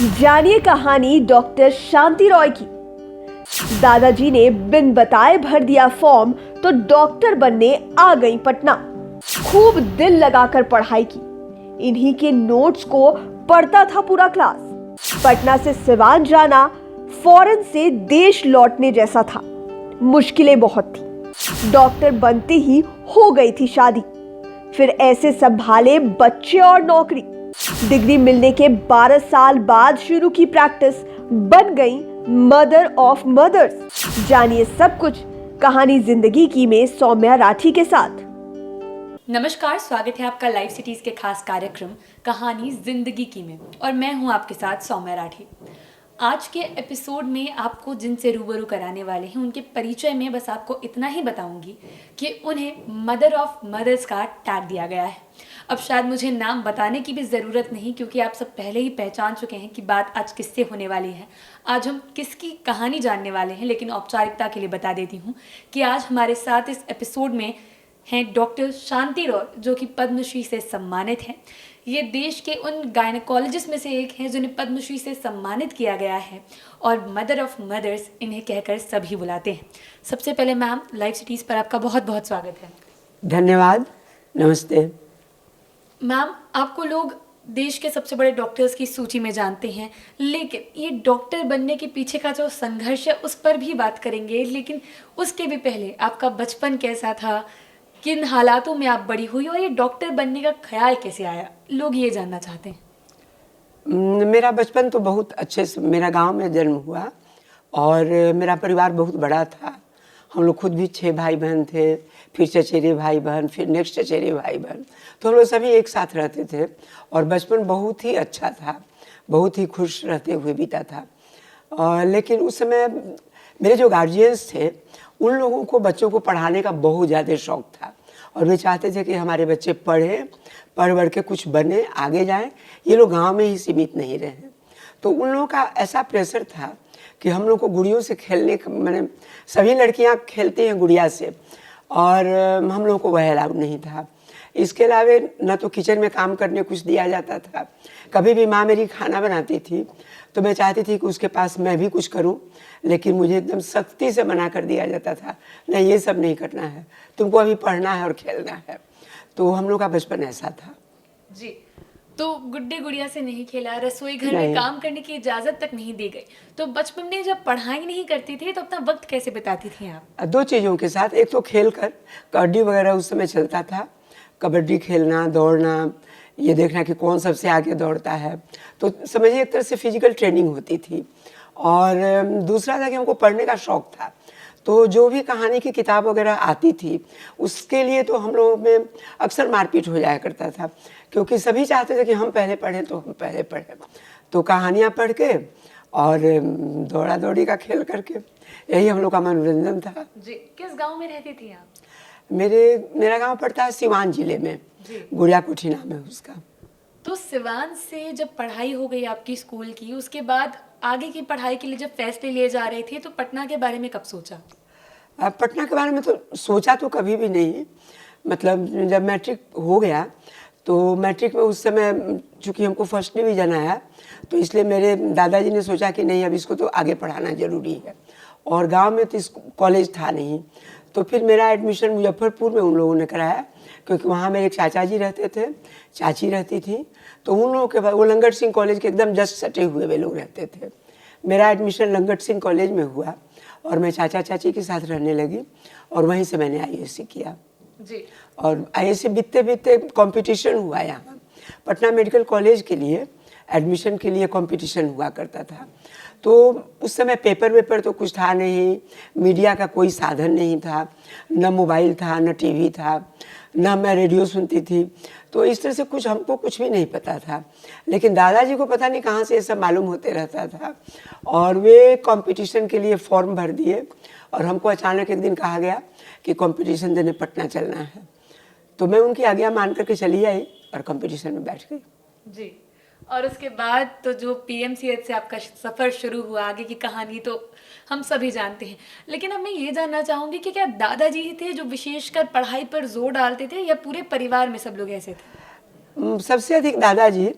जानिए कहानी डॉक्टर शांति रॉय की। दादाजी ने बिन बताए भर दिया फॉर्म तो डॉक्टर बनने आ गई पटना। खूब दिल लगाकर पढ़ाई की, इन्हीं के नोट्स को पढ़ता था पूरा क्लास। पटना से सिवान जाना फॉरेन से देश लौटने जैसा था। मुश्किलें बहुत थी। डॉक्टर बनते ही हो गई थी शादी, फिर ऐसे संभाले बच्चे और नौकरी। डिग्री मिलने के 12 साल बाद शुरू की प्रैक्टिस, बन गई मदर ऑफ मदर्स। जानिए सब कुछ कहानी जिंदगी की में सौम्या राठी के साथ। नमस्कार, स्वागत है आपका लाइव सिटीज के खास कार्यक्रम कहानी जिंदगी की में, और मैं हूं आपके साथ सौम्या राठी। आज के एपिसोड में आपको जिनसे रूबरू कराने वाले हैं उनके परिचय में बस आपको इतना ही बताऊंगी कि उन्हें मदर ऑफ मदर्स का टैग दिया गया है। अब शायद मुझे नाम बताने की भी ज़रूरत नहीं, क्योंकि आप सब पहले ही पहचान चुके हैं कि बात आज किससे होने वाली है। आज हम किसकी कहानी जानने वाले हैं, लेकिन औपचारिकता के लिए बता देती हूँ कि आज हमारे साथ इस एपिसोड में हैं डॉक्टर शांति रॉय, जो कि पद्मश्री से सम्मानित हैं। ये देश के उन गायनेकोलॉजिस्ट में से एक हैं जिन्हें पद्मश्री से सम्मानित किया गया है, और मदर ऑफ मदर्स इन्हें कहकर सभी बुलाते हैं। सबसे पहले मैम, लाइव सिटीज़ पर आपका बहुत बहुत स्वागत है। धन्यवाद, नमस्ते। मैम, आपको लोग देश के सबसे बड़े डॉक्टर्स की सूची में जानते हैं, लेकिन ये डॉक्टर बनने के पीछे का जो संघर्ष है उस पर भी बात करेंगे। लेकिन उसके भी पहले आपका बचपन कैसा था, किन हालातों में आप बड़ी हुई, और ये डॉक्टर बनने का ख्याल कैसे आया, लोग ये जानना चाहते हैं। मेरा बचपन तो बहुत अच्छे से, मेरा गांव में जन्म हुआ और मेरा परिवार बहुत बड़ा था। हम लोग खुद भी 6 भाई बहन थे, फिर चचेरे भाई बहन, फिर नेक्स्ट चचेरे भाई बहन, तो हम लोग सभी एक साथ रहते थे और बचपन बहुत ही अच्छा था, बहुत ही खुश रहते हुए बीता था। लेकिन उस समय मेरे जो गार्जियंस थे उन लोगों को बच्चों को पढ़ाने का बहुत ज़्यादा शौक़ था और वे चाहते थे कि हमारे बच्चे पढ़ें, पढ़ बढ़ के कुछ बने, आगे जाएं, ये लोग गांव में ही सीमित नहीं रहे। तो उन लोगों का ऐसा प्रेशर था कि हम लोग को गुड़ियों से खेलने का, मैंने सभी लड़कियां खेलती हैं गुड़िया से, और हम लोग को वह अलाउड नहीं था। इसके अलावा न तो किचन में काम करने कुछ दिया जाता था। कभी भी माँ मेरी खाना बनाती थी तो मैं चाहती थी कि उसके पास मैं भी कुछ करूं, लेकिन मुझे एकदम सख्ती से मना कर दिया जाता था, नहीं ये सब नहीं करना है, तुमको अभी पढ़ना है और खेलना है। तो हम लोग का बचपन ऐसा था जी। तो गुड्डे गुड़िया से नहीं खेला, रसोई घर में काम करने की इजाज़त तक नहीं दी गई। तो बचपन में जब पढ़ाई नहीं करती थी तो अपना वक्त कैसे बिताती थी आप? 2 चीज़ों के साथ, एक तो खेल कर, कबड्डी वगैरह उस समय चलता था, कबड्डी खेलना, दौड़ना, ये देखना कि कौन सबसे आगे दौड़ता है। तो समझिए एक तरह से फिजिकल ट्रेनिंग होती थी। और दूसरा था कि हमको पढ़ने का शौक़ था, तो जो भी कहानी की किताब वगैरह आती थी उसके लिए तो हम लोगों में अक्सर मारपीट हो जाया करता था, क्योंकि सभी चाहते थे कि हम पहले पढ़ें तो हम पहले पढ़ें। तो कहानियाँ पढ़ के और दौड़ा दौड़ी का खेल करके, यही हम लोग का मनोरंजन था। जी। किस गाँव में रहती थी आप? मेरा गांव पड़ता है सिवान जिले में, गुड़िया कोठी नाम है उसका। तो सिवान से जब पढ़ाई हो गई आपकी स्कूल की, उसके बाद आगे की पढ़ाई के लिए जब फैसले लिए जा रहे थे तो पटना के बारे में कब सोचा? पटना के बारे में तो सोचा तो कभी भी नहीं। मतलब जब मैट्रिक हो गया तो मैट्रिक में उस समय चूँकि हमको फर्स्ट डिवीज़न आया, तो इसलिए मेरे दादाजी ने सोचा कि नहीं अब इसको तो आगे पढ़ाना ज़रूरी है, और गांव में तो कॉलेज था नहीं। तो फिर मेरा एडमिशन मुजफ्फरपुर में उन लोगों ने कराया, क्योंकि वहाँ मेरे चाचा जी रहते थे, चाची रहती थी, तो उन लोगों के बाद वो लंगट सिंह कॉलेज के एकदम जस्ट सटे हुए वे लोग रहते थे। मेरा एडमिशन लंगट सिंह कॉलेज में हुआ और मैं चाचा चाची के साथ रहने लगी, और वहीं से मैंने IAC किया जी। और IAC बीतते बीतते कंपटीशन हुआ यहाँ पटना मेडिकल कॉलेज के लिए, एडमिशन के लिए कंपटीशन हुआ करता था। तो उस समय पेपर वेपर तो कुछ था नहीं, मीडिया का कोई साधन नहीं था, न मोबाइल था, न टीवी था, न मैं रेडियो सुनती थी, तो इस तरह से हमको कुछ भी नहीं पता था। लेकिन दादाजी को पता नहीं कहाँ से ये सब मालूम होते रहता था, और वे कंपटीशन के लिए फॉर्म भर दिए, और हमको अचानक एक दिन कहा गया कि कंपटीशन देने पटना चलना है। तो मैं उनकी आज्ञा मान करके चली आई और कंपटीशन में बैठ गई। जी। और उसके बाद तो जो PMCH से आपका सफ़र शुरू हुआ, आगे की कहानी तो हम सभी जानते हैं। लेकिन अब मैं ये जानना चाहूँगी कि क्या दादाजी ही थे जो विशेषकर पढ़ाई पर जोर डालते थे, या पूरे परिवार में सब लोग ऐसे थे? सबसे अधिक दादाजी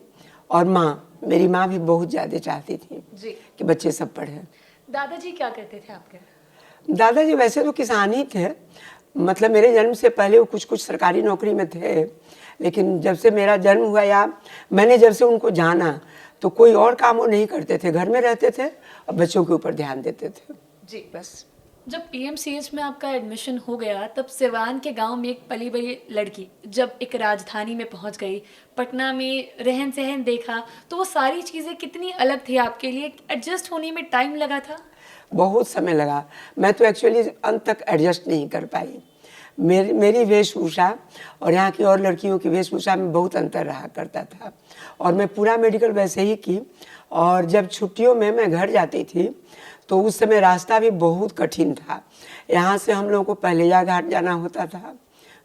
और माँ, मेरी माँ भी बहुत ज़्यादा चाहती थी जी। कि बच्चे सब पढ़ें। दादाजी क्या करते थे आपके? दादाजी वैसे तो किसान ही थे, मतलब मेरे जन्म से पहले वो कुछ कुछ सरकारी नौकरी में थे, लेकिन जब से मेरा जन्म हुआ या मैंने जब से उनको जाना तो कोई और काम वो नहीं करते थे, घर में रहते थे और बच्चों के ऊपर ध्यान देते थे जी। बस। जब पीएमसीएच में आपका एडमिशन हो गया तब सिवान के गांव में एक पली बड़ी लड़की जब एक राजधानी में पहुंच गई, पटना में रहन सहन देखा, तो वो सारी चीज़ें कितनी अलग थी आपके लिए? एडजस्ट होने में टाइम लगा था? बहुत समय लगा, मैं तो एक्चुअली अंत तक एडजस्ट नहीं कर पाई। मेरी वेशभूषा और यहाँ की और लड़कियों की वेशभूषा में बहुत अंतर रहा करता था और मैं पूरा मेडिकल वैसे ही की। और जब छुट्टियों में मैं घर जाती थी तो उस समय रास्ता भी बहुत कठिन था। यहाँ से हम लोगों को पहलेजा घाट जाना होता था,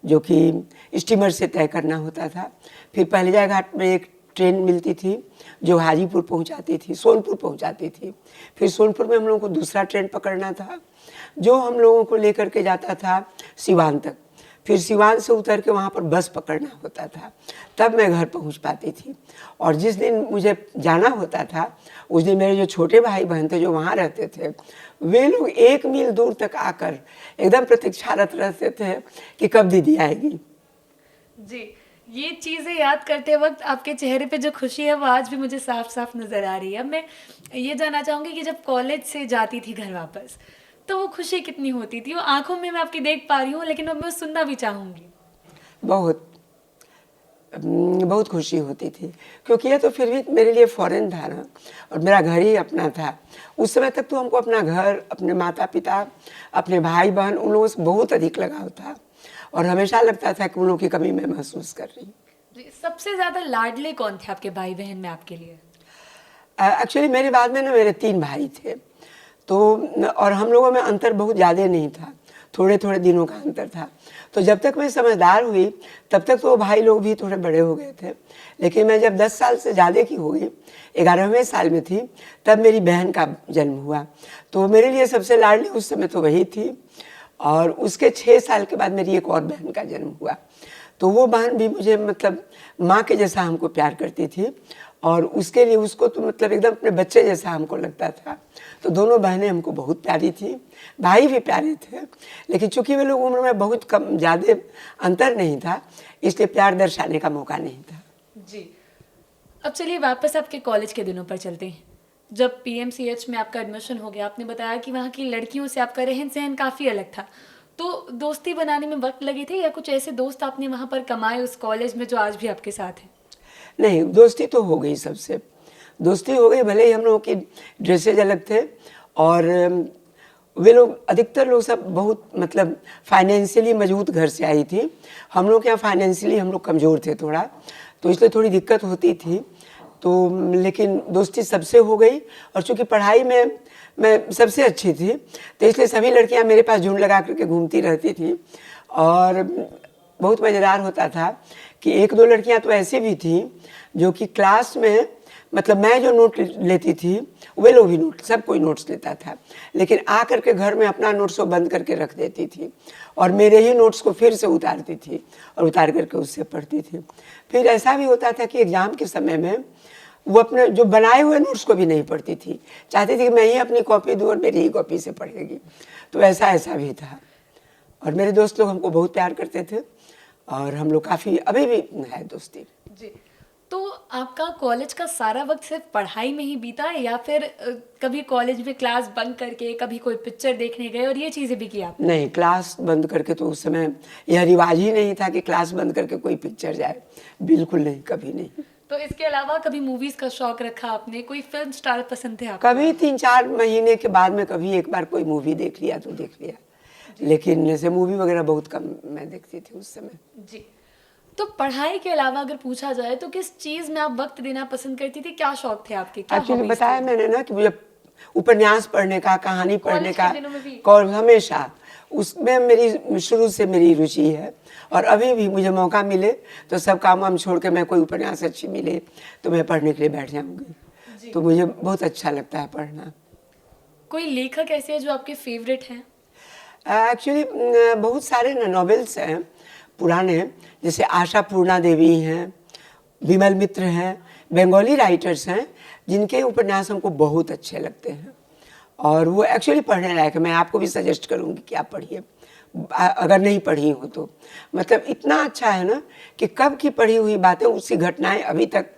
जो कि स्टीमर से तय करना होता था। फिर पहलेजा घाट में एक ट्रेन मिलती थी जो हाजीपुर पहुंचाती थी, सोनपुर पहुंचाती थी। फिर सोनपुर में हम लोगों को दूसरा ट्रेन पकड़ना था जो हम लोगों को लेकर के जाता था सिवान तक। फिर सिवान से उतर के वहाँ पर बस पकड़ना होता था, तब मैं घर पहुँच पाती थी। और जिस दिन मुझे जाना होता था उस दिन मेरे जो छोटे भाई बहन थे जो वहाँ रहते थे, वे लोग 1 मील दूर तक आकर एकदम प्रतीक्षारत रहते थे कि कब दीदी आएगी। जी, ये चीज़ें याद करते वक्त आपके चेहरे पे जो खुशी है वो आज भी मुझे साफ साफ नज़र आ रही है। अब मैं ये जानना चाहूँगी कि जब कॉलेज से जाती थी घर वापस तो वो खुशी कितनी होती थी? वो आंखों में मैं आपकी देख पा रही हूँ, लेकिन अब मैं सुनना भी चाहूँगी। बहुत खुशी होती थी, क्योंकि ये तो फिर भी मेरे लिए फॉरेन था ना, और मेरा घर ही अपना था। उस समय तक तो हमको अपना घर, अपने माता पिता, अपने भाई बहन, उन लोगों से बहुत अधिक लगाव था और हमेशा लगता था कि उन लोगों की कमी मैं महसूस कर रही हूँ। जी, सबसे ज़्यादा लाडले कौन थे आपके भाई बहन में आपके लिए? एक्चुअली मेरे बाद में ना मेरे 3 भाई थे, तो और हम लोगों में अंतर बहुत ज़्यादा नहीं था, थोड़े थोड़े दिनों का अंतर था। तो जब तक मैं समझदार हुई तब तक तो भाई लोग भी थोड़े बड़े हो गए थे, लेकिन मैं जब 10 साल से ज़्यादा की हो गई, 11वें साल में थी, तब मेरी बहन का जन्म हुआ। तो मेरे लिए सबसे लाडली उस समय तो वही थी। और उसके 6 साल के बाद मेरी एक और बहन का जन्म हुआ। तो वो बहन भी मुझे मतलब माँ के जैसा हमको प्यार करती थी और उसके लिए उसको तो मतलब एकदम अपने बच्चे जैसा हमको लगता था। तो दोनों बहनें हमको बहुत प्यारी थी, भाई भी प्यारे थे, लेकिन चूंकि वे लोग उम्र में बहुत कम ज़्यादा अंतर नहीं था, इसलिए प्यार दर्शाने का मौका नहीं था। जी, अब चलिए वापस आपके कॉलेज के दिनों पर चलते हैं। जब पीएमसीएच में आपका एडमिशन हो गया, आपने बताया कि वहाँ की लड़कियों से आपका रहन सहन काफ़ी अलग था, तो दोस्ती बनाने में वक्त लगे थे या कुछ ऐसे दोस्त आपने वहाँ पर कमाए उस कॉलेज में जो आज भी आपके साथ हैं? नहीं, दोस्ती तो हो गई, सबसे दोस्ती हो गई। भले ही हम लोगों की ड्रेसेज अलग थे और वे लोग, अधिकतर लोग सब बहुत मतलब फाइनेंशियली मजबूत घर से आई थी। हम लोग क्या फाइनेंशियली हम लोग कमज़ोर थे थोड़ा, तो इसलिए थोड़ी दिक्कत होती थी। तो लेकिन दोस्ती सबसे हो गई और चूँकि पढ़ाई में मैं सबसे अच्छी थी तो इसलिए सभी लड़कियां मेरे पास झुंड लगा करके घूमती रहती थी। और बहुत मज़ेदार होता था कि 1-2 लड़कियां तो ऐसी भी थी जो कि क्लास में मतलब मैं जो नोट लेती थी वे लोग भी नोट, सब कोई नोट्स लेता था, लेकिन आ करके घर में अपना नोट्स को बंद करके रख देती थी और मेरे ही नोट्स को फिर से उतारती थी और उतार करके उससे पढ़ती थी। फिर ऐसा भी होता था कि एग्ज़ाम के समय में वो अपने जो बनाए हुए नोट्स को भी नहीं पढ़ती थी, चाहती थी कि मैं ही अपनी कॉपी दूँ और मेरी ही कॉपी से पढ़ेगी। तो ऐसा भी था और मेरे दोस्त लोग हमको बहुत प्यार करते थे और हम लोग काफ़ी अभी भी है दोस्ती। जी, तो आपका कॉलेज का सारा वक्त सिर्फ पढ़ाई में ही बीता या फिर कभी कॉलेज में क्लास बंक करके कभी कोई पिक्चर देखने गए और ये चीज़ें भी की आपने? नहीं, क्लास बंद करके तो उस समय यह रिवाज ही नहीं था कि क्लास बंद करके कोई पिक्चर जाए, बिल्कुल नहीं, कभी नहीं। तो इसके अलावा कभी मूवीज़ का शौक रखा आपने? कोई फिल्म स्टार पसंद थे आपको? कभी 3-4 महीने के बाद में कभी एक बार कोई मूवी देख लिया तो देख लिया, लेकिन जैसे मूवी वगैरह बहुत कम मैं देखती थी उस समय। जी, तो पढ़ाई के अलावा अगर पूछा जाए तो किस चीज़ में आप वक्त देना पसंद करती थी? क्या शौक थे आपके? क्या एक्चुअली hobbies बताया थी? मैंने ना कि मुझे उपन्यास पढ़ने का, कहानी पढ़ने कॉलेज का के दिनों में भी? हमेशा उसमें मेरी शुरू से मेरी रुचि है और अभी भी मुझे मौका मिले तो सब काम वाम छोड़ के मैं कोई उपन्यास अच्छी मिले तो मैं पढ़ने के लिए बैठ जाऊँगी। तो मुझे बहुत अच्छा लगता है पढ़ना। कोई लेखक ऐसे है जो आपके फेवरेट हैं? एक्चुअली बहुत सारे ना नॉवेल्स हैं पुराने, जैसे आशा पूर्णा देवी हैं, विमल मित्र हैं, बंगाली राइटर्स हैं जिनके उपन्यास हमको बहुत अच्छे लगते हैं और वो एक्चुअली पढ़ने लायक है। मैं आपको भी सजेस्ट करूँगी कि आप पढ़िए अगर नहीं पढ़ी हो तो। मतलब इतना अच्छा है ना कि कब की पढ़ी हुई बातें, उसकी घटनाएं अभी तक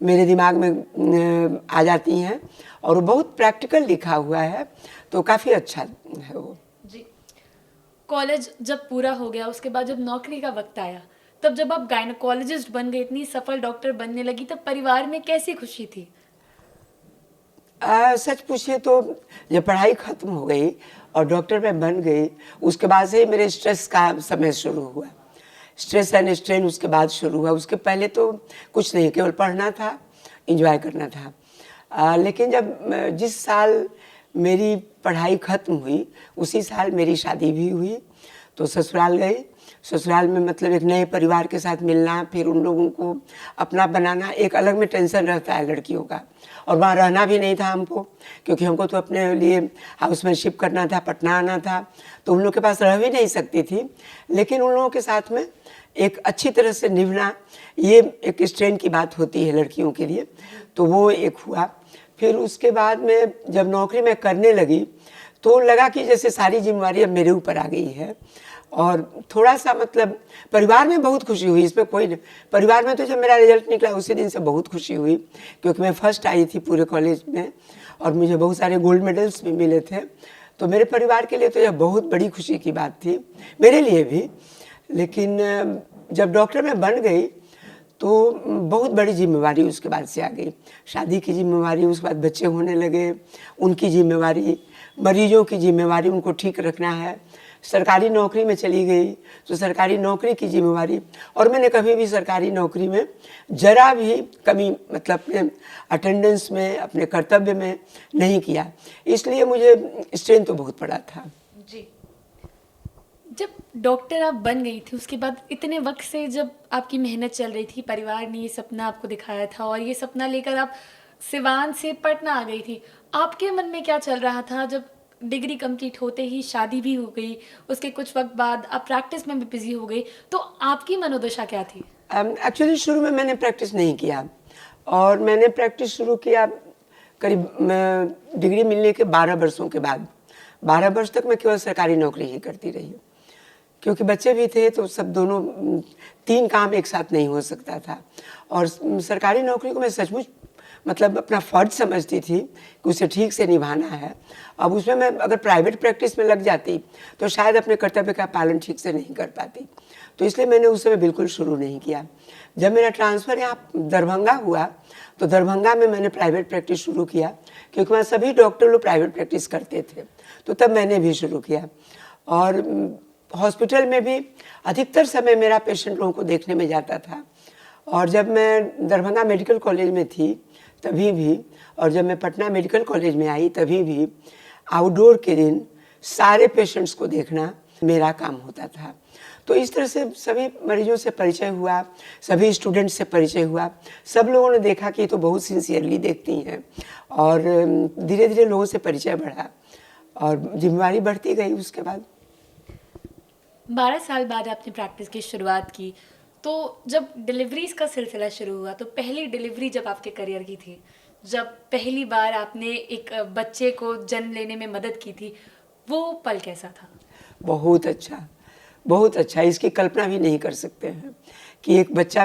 मेरे दिमाग में आ जाती हैं और वो बहुत प्रैक्टिकल लिखा हुआ है, तो काफ़ी अच्छा है वो। जी, कॉलेज जब पूरा हो गया, उसके बाद जब नौकरी का वक्त आया, तब जब आप गायनोकोलॉजिस्ट बन गए, इतनी सफल डॉक्टर बनने लगी, तब परिवार में कैसी खुशी थी? सच पूछिए तो जब पढ़ाई ख़त्म हो गई और डॉक्टर मैं बन गई, उसके बाद से ही मेरे स्ट्रेस का समय शुरू हुआ। स्ट्रेस एंड स्ट्रेन उसके बाद शुरू हुआ। उसके पहले तो कुछ नहीं, केवल पढ़ना था, एंजॉय करना था। लेकिन जब जिस साल मेरी पढ़ाई ख़त्म हुई उसी साल मेरी शादी भी हुई, तो ससुराल गई। ससुराल में मतलब एक नए परिवार के साथ मिलना, फिर उन लोगों को अपना बनाना, एक अलग में टेंशन रहता है लड़कियों का। और वहाँ रहना भी नहीं था हमको, क्योंकि हमको तो अपने लिए हाउसमैनशिप करना था, पटना आना था, तो उन लोग के पास रह भी नहीं सकती थी। लेकिन उन लोगों के साथ में एक अच्छी तरह से निभना, ये एक स्ट्रेन की बात होती है लड़कियों के लिए, तो वो एक हुआ। फिर उसके बाद में जब नौकरी मैं करने लगी तो लगा कि जैसे सारी जिम्मेवारी अब मेरे ऊपर आ गई है और थोड़ा सा मतलब परिवार में बहुत खुशी हुई, इसमें कोई नहीं। परिवार में तो जब मेरा रिजल्ट निकला उसी दिन से बहुत खुशी हुई, क्योंकि मैं फर्स्ट आई थी पूरे कॉलेज में और मुझे बहुत सारे गोल्ड मेडल्स भी मिले थे। तो मेरे परिवार के लिए तो यह बहुत बड़ी खुशी की बात थी, मेरे लिए भी। लेकिन जब डॉक्टर मैं बन गई तो बहुत बड़ी जिम्मेवारी उसके बाद से आ गई। शादी की जिम्मेवारी, उसके बाद बच्चे होने लगे, उनकी जिम्मेवारी, मरीजों की जिम्मेवारी, उनको ठीक रखना है। सरकारी नौकरी में चली गई तो सरकारी नौकरी की जिम्मेवारी, और मैंने कभी भी सरकारी नौकरी में जरा भी कमी मतलब अपने अटेंडेंस में, अपने कर्तव्य में नहीं किया, इसलिए मुझे स्ट्रेन तो बहुत पड़ा था। जी, जब डॉक्टर आप बन गई थी उसके बाद इतने वक्त से जब आपकी मेहनत चल रही थी, परिवार ने ये सपना आपको दिखाया था और ये सपना लेकर आप सिवान से पटना आ गई थी, आपके मन में क्या चल रहा था जब डिग्री कंप्लीट होते ही शादी भी हो गई, उसके कुछ वक्त बाद आप प्रैक्टिस में भी बिजी हो गई, तो आपकी मनोदशा क्या थी? एक्चुअली शुरू में मैंने प्रैक्टिस नहीं किया और मैंने प्रैक्टिस शुरू किया करीब डिग्री मिलने के 12 वर्षों के बाद। 12 वर्ष तक मैं केवल सरकारी नौकरी ही करती रही, क्योंकि बच्चे भी थे तो सब दोनों 3 काम एक साथ नहीं हो सकता था। और सरकारी नौकरी को मैं सचमुच मतलब अपना फ़र्ज समझती थी कि उसे ठीक से निभाना है। अब उसमें मैं अगर प्राइवेट प्रैक्टिस में लग जाती तो शायद अपने कर्तव्य का पालन ठीक से नहीं कर पाती, तो इसलिए मैंने उस समय बिल्कुल शुरू नहीं किया। जब मेरा ट्रांसफ़र यहाँ दरभंगा हुआ तो दरभंगा में मैंने प्राइवेट प्रैक्टिस शुरू किया, क्योंकि वहाँ सभी डॉक्टर लोग प्राइवेट प्रैक्टिस करते थे, तो तब मैंने भी शुरू किया। और हॉस्पिटल में भी अधिकतर समय मेरा पेशेंट लोगों को देखने में जाता था। और जब मैं दरभंगा मेडिकल कॉलेज में थी तभी भी, और जब मैं पटना मेडिकल कॉलेज में आई तभी भी, आउटडोर के दिन सारे पेशेंट्स को देखना मेरा काम होता था। तो इस तरह से सभी मरीजों से परिचय हुआ, सभी स्टूडेंट्स से परिचय हुआ। सब लोगों ने देखा कि ये तो बहुत सिंसियरली देखती हैं, और धीरे धीरे लोगों से परिचय बढ़ा और जिम्मेवारी बढ़ती गई। उसके बाद 12 साल बाद आपने प्रैक्टिस की शुरुआत की, तो जब डिलीवरीज का सिलसिला शुरू हुआ, तो पहली डिलीवरी जब आपके करियर की थी, जब पहली बार आपने एक बच्चे को जन्म लेने में मदद की थी, वो पल कैसा था? बहुत अच्छा, बहुत अच्छा। इसकी कल्पना भी नहीं कर सकते हैं कि एक बच्चा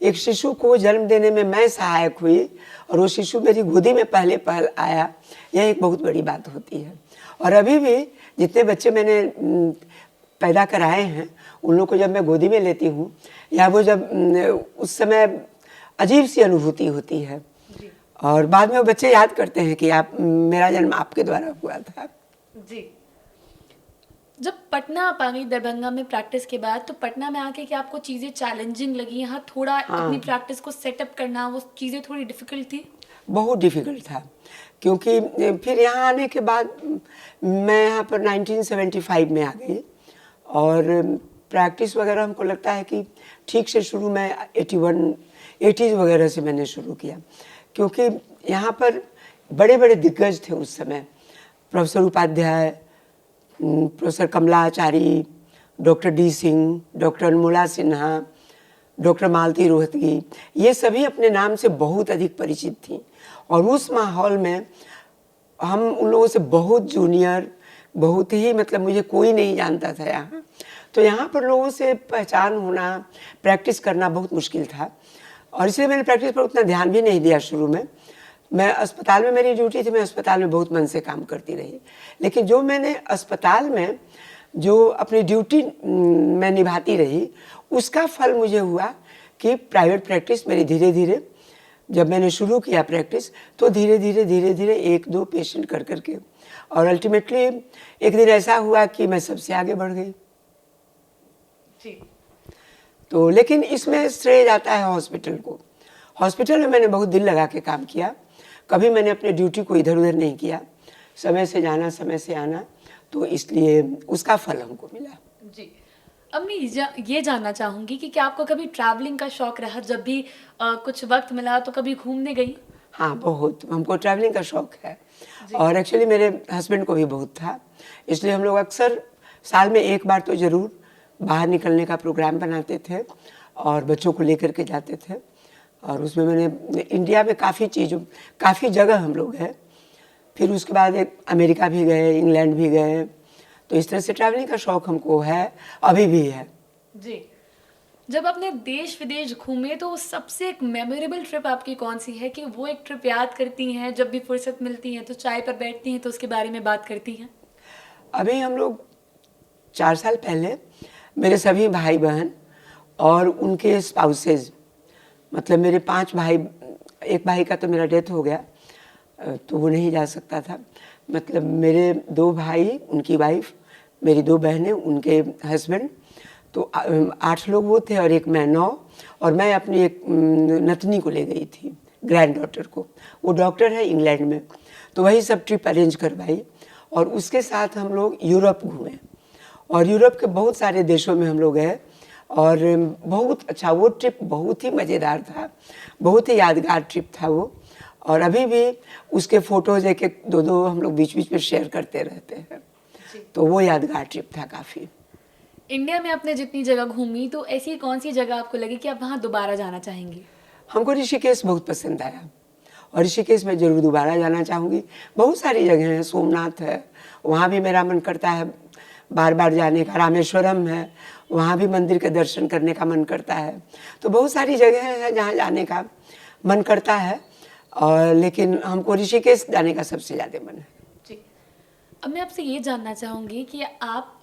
एक शिशु को जन्म देने में मैं सहायक हुई और वो शिशु मेरी गोदी में पहल आया, यह एक बहुत बड़ी बात होती है। और अभी भी जितने बच्चे मैंने पैदा कराए हैं उन लोगों को जब मैं गोदी में लेती हूँ, या वो जब उस समय अजीब सी अनुभूति होती है, और बाद में वो बच्चे याद करते हैं कि मेरा जन्म आपके द्वारा हुआ था। जी, जब पटना आप आ गई दरभंगा में प्रैक्टिस के बाद, तो पटना में आके क्या आपको चीज़ें चैलेंजिंग लगी? यहाँ थोड़ा अपनी प्रैक्टिस को सेटअप करना, वो चीज़ें थोड़ी डिफ़िकल्ट थी? बहुत डिफ़िकल्ट था, क्योंकि फिर यहाँ आने के बाद मैं यहाँ पर 1975 में आ गई और प्रैक्टिस वगैरह हमको लगता है कि ठीक से शुरू में 80s वगैरह से मैंने शुरू किया, क्योंकि यहाँ पर बड़े बड़े दिग्गज थे उस समय। Professor Upadhyay, professor Kamla Acharya, doctor D Singh, doctor Anmola Sinha, doctor Malti Rohatgi, ये सभी अपने नाम से बहुत अधिक परिचित थीं। और उस माहौल में हम उन लोगों से बहुत जूनियर, बहुत ही मतलब मुझे कोई नहीं जानता था यहाँ। तो यहाँ पर लोगों से पहचान होना, प्रैक्टिस करना बहुत मुश्किल था, और इसलिए मैंने प्रैक्टिस पर उतना ध्यान भी नहीं दिया शुरू में। मैं अस्पताल में, मेरी ड्यूटी थी, मैं अस्पताल में बहुत मन से काम करती रही। लेकिन जो मैंने अस्पताल में जो अपनी ड्यूटी मैं निभाती रही, उसका फल मुझे हुआ कि प्राइवेट प्रैक्टिस मेरी धीरे धीरे, जब मैंने शुरू किया प्रैक्टिस, तो धीरे धीरे 1-2 पेशेंट कर करके, और अल्टीमेटली एक दिन ऐसा हुआ कि मैं सबसे आगे बढ़ गई। जी। तो लेकिन इसमें श्रेय जाता है हॉस्पिटल को। हॉस्पिटल में मैंने बहुत दिल लगा के काम किया, कभी मैंने अपनी ड्यूटी को इधर उधर नहीं किया, समय से जाना समय से आना, तो इसलिए उसका फल हमको मिला। जी। अब मैं ये जानना चाहूँगी कि क्या आपको कभी ट्रैवलिंग का शौक रहा? जब भी कुछ वक्त मिला तो कभी घूमने गई? हाँ, बहुत, हमको ट्रैवलिंग का शौक है, और एक्चुअली मेरे हस्बैंड को भी बहुत था, इसलिए हम लोग अक्सर साल में एक बार तो ज़रूर बाहर निकलने का प्रोग्राम बनाते थे और बच्चों को लेकर के जाते थे। और उसमें मैंने इंडिया में काफ़ी जगह हम लोग गए, फिर उसके बाद एक अमेरिका भी गए, इंग्लैंड भी गए। तो इस तरह से ट्रैवलिंग का शौक हमको है, अभी भी है। जी। जब आपने देश विदेश घूमे तो सबसे एक मेमोरेबल ट्रिप आपकी कौन सी है कि वो एक ट्रिप याद करती हैं, जब भी फुर्सत मिलती है तो चाय पर बैठती हैं तो उसके बारे में बात करती हैं? अभी हम लोग 4 साल पहले मेरे सभी भाई बहन और उनके स्पाउसेज, मतलब मेरे 5 भाई, एक भाई का तो मेरा डेथ हो गया, तो वो नहीं जा सकता था, मतलब मेरे 2 भाई, उनकी वाइफ, मेरी 2 बहनें, उनके हस्बैंड, तो 8 लोग वो थे, और एक मैं 9, और मैं अपनी एक नतनी को ले गई थी, ग्रैंड डॉटर को, वो डॉक्टर है इंग्लैंड में, तो वही सब ट्रिप अरेंज करवाई। और उसके साथ हम लोग यूरोप घूमे, और यूरोप के बहुत सारे देशों में हम लोग गए, और बहुत अच्छा वो ट्रिप, बहुत ही मज़ेदार था, बहुत ही यादगार ट्रिप था वो। और अभी भी उसके फ़ोटोज़ एक 2 हम लोग बीच बीच में शेयर करते रहते हैं, तो वो यादगार ट्रिप था काफ़ी। इंडिया में आपने जितनी जगह घूमी तो ऐसी कौन सी जगह आपको लगी कि आप वहाँ दोबारा जाना चाहेंगी? हमको ऋषिकेश बहुत पसंद आया, और ऋषिकेश में ज़रूर दोबारा जाना चाहूँगी। बहुत सारी जगह हैं, सोमनाथ है, वहाँ भी मेरा मन करता है बार बार जाने का, रामेश्वरम है, वहाँ भी मंदिर के दर्शन करने का मन करता है। तो बहुत सारी जगह हैं जहाँ जाने का मन करता है, और लेकिन हमको ऋषिकेश जाने का सबसे ज़्यादा मन है। जी। अब मैं आपसे ये जानना चाहूँगी कि आप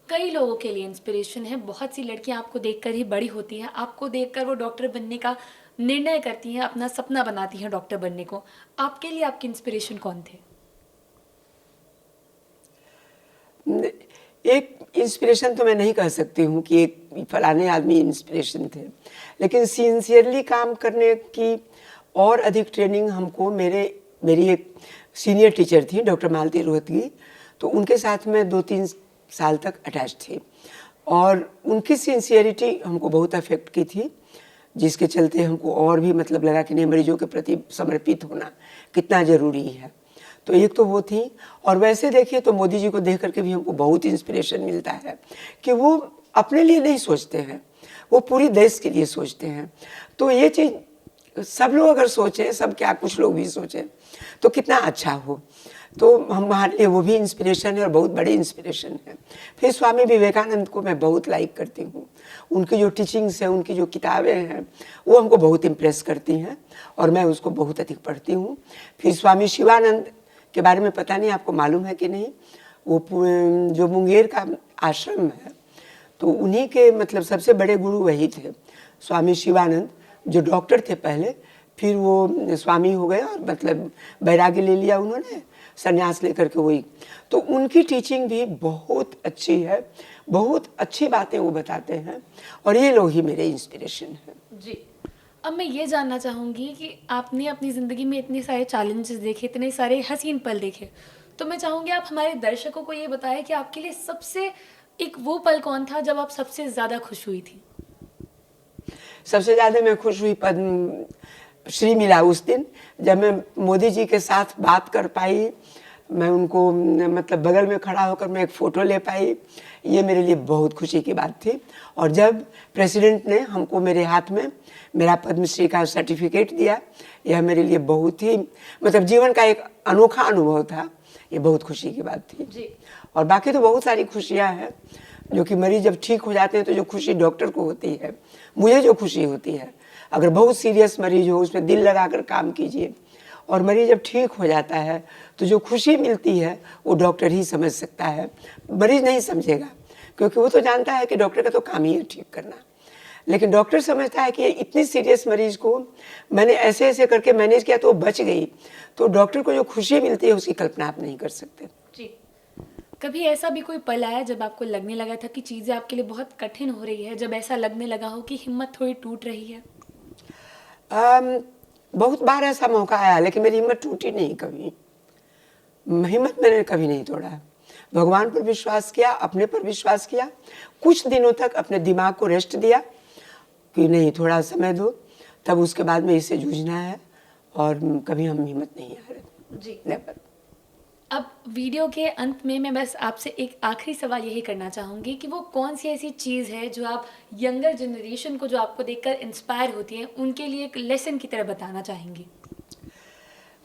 कई लोगों के लिए इंस्पिरेशन है, बहुत सी लड़कियाँ आपको देखकर ही बड़ी होती हैं, आपको देखकर वो डॉक्टर बनने का निर्णय करती हैं, अपना सपना बनाती हैं डॉक्टर बनने को। आपके लिए आपके इंस्पिरेशन कौन थे? एक इंस्पिरेशन तो मैं नहीं कह सकती हूँ कि एक फलाने आदमी इंस्पिरेशन थे, लेकिन सिंसियरली काम करने की और अधिक ट्रेनिंग हमको मेरी एक सीनियर टीचर थी, डॉक्टर मालती रोहतगी, तो उनके साथ मैं 2-3 साल तक अटैच थी, और उनकी सिंसियरिटी हमको बहुत अफेक्ट की थी, जिसके चलते हमको और भी मतलब लगा कि नहीं, मरीजों के प्रति समर्पित होना कितना ज़रूरी है। तो एक तो वो थी, और वैसे देखिए तो मोदी जी को देख करके भी हमको बहुत इंस्पिरेशन मिलता है कि वो अपने लिए नहीं सोचते हैं, वो पूरी देश के लिए सोचते हैं। तो ये चीज़ सब लोग अगर सोचें, सब क्या कुछ लोग भी सोचें तो कितना अच्छा हो। तो हमारे लिए वो भी इंस्पिरेशन है, और बहुत बड़ी इंस्पिरेशन है। फिर स्वामी विवेकानंद को मैं बहुत लाइक करती हूँ, उनकी जो टीचिंग्स हैं, उनकी जो किताबें हैं, वो हमको बहुत इम्प्रेस करती हैं, और मैं उसको बहुत अधिक पढ़ती हूँ। फिर स्वामी शिवानंद के बारे में पता नहीं आपको मालूम है कि नहीं, वो जो मुंगेर का आश्रम है, तो उन्हीं के मतलब सबसे बड़े गुरु वही थे, स्वामी शिवानंद, जो डॉक्टर थे पहले, फिर वो स्वामी हो गए, और मतलब बैरागी ले लिया उन्होंने, संन्यास लेकर के वही। तो उनकी टीचिंग भी बहुत अच्छी है, बहुत अच्छी बातें वो बताते हैं, और ये लोग ही मेरे इंस्पिरेशन हैं। जी। अब मैं ये जानना चाहूँगी कि आपने अपनी ज़िंदगी में इतने सारे चैलेंजेस देखे, इतने सारे हसीन पल देखे, तो मैं चाहूँगी आप हमारे दर्शकों को ये बताएं कि आपके लिए सबसे एक वो पल कौन था जब आप सबसे ज़्यादा खुश हुई थी? सबसे ज़्यादा मैं खुश हुई पद्म श्री मिला उस दिन, जब मैं मोदी जी के साथ बात कर पाई, मैं उनको मतलब बगल में खड़ा होकर मैं एक फ़ोटो ले पाई, ये मेरे लिए बहुत खुशी की बात थी। और जब प्रेसिडेंट ने हमको मेरे हाथ में मेरा पद्मश्री का सर्टिफिकेट दिया, यह मेरे लिए बहुत ही मतलब जीवन का एक अनोखा अनुभव था, ये बहुत खुशी की बात थी जी। और बाकी तो बहुत सारी खुशियाँ हैं जो कि मरीज जब ठीक हो जाते हैं तो जो खुशी डॉक्टर को होती है, मुझे जो खुशी होती है, अगर बहुत सीरियस मरीज हो उसमें दिल लगाकर काम कीजिए और मरीज जब ठीक हो जाता है तो जो खुशी मिलती है वो डॉक्टर ही समझ सकता है, मरीज नहीं समझेगा, क्योंकि वो तो जानता है कि डॉक्टर का तो काम ही है ठीक करना। लेकिन डॉक्टर समझता है कि इतनी सीरियस मरीज को मैंने ऐसे ऐसे करके मैनेज किया तो वो बच गई, तो डॉक्टर को जो खुशी मिलती है उसकी कल्पना आप नहीं कर सकते। जी। कभी ऐसा भी कोई पल आया जब आपको लगने लगा था कि चीज़ें आपके लिए बहुत कठिन हो रही है, जब ऐसा लगने लगा हो कि हिम्मत थोड़ी टूट रही है? बहुत बार ऐसा मौका आया, लेकिन मेरी हिम्मत टूटी नहीं कभी, हिम्मत मैंने कभी नहीं तोड़ा। भगवान पर विश्वास किया, अपने पर विश्वास किया, कुछ दिनों तक अपने दिमाग को रेस्ट दिया कि नहीं थोड़ा समय दो, तब उसके बाद में इससे जूझना है और कभी हम हिम्मत नहीं हारे। जी। नेवर। अब वीडियो के अंत में मैं बस आपसे एक आखिरी सवाल यही करना चाहूँगी कि वो कौन सी ऐसी चीज़ है जो आप यंगर जनरेशन को, जो आपको देखकर इंस्पायर होती है, उनके लिए एक लेसन की तरह बताना चाहेंगी?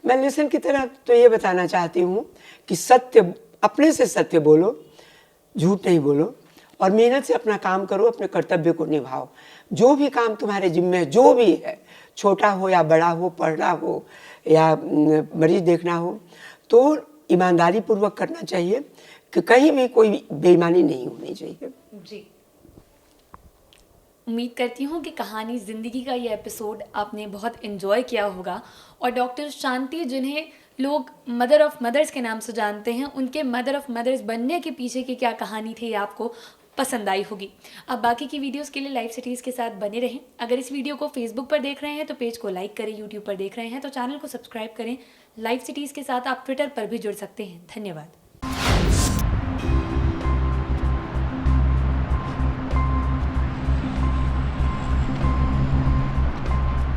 मैं लेसन की तरह तो ये बताना चाहती हूँ कि सत्य, अपने से सत्य बोलो, झूठ नहीं बोलो और मेहनत से अपना काम करो, अपने कर्तव्य को निभाओ। जो भी काम तुम्हारे जिम्मे है, जो भी है, छोटा हो या बड़ा हो, पढ़ना हो या मरीज देखना हो, तो ईमानदारी पूर्वक करना चाहिए कि कहीं भी कोई बेईमानी नहीं होनी चाहिए। जी। उम्मीद करती हूँ कि कहानी ज़िंदगी का ये एपिसोड आपने बहुत इन्जॉय किया होगा और डॉक्टर शांति, जिन्हें लोग मदर ऑफ़ मदर्स के नाम से जानते हैं, उनके मदर ऑफ़ मदर्स बनने के पीछे की क्या कहानी थी, आपको पसंद आई होगी। अब बाकी की वीडियोस के लिए लाइव सिटीज़ के साथ बने रहें। अगर इस वीडियो को फेसबुक पर देख रहे हैं तो पेज को लाइक करें, यूट्यूब पर देख रहे हैं तो चैनल को सब्सक्राइब करें। लाइव सिटीज़ के साथ आप ट्विटर पर भी जुड़ सकते हैं। धन्यवाद।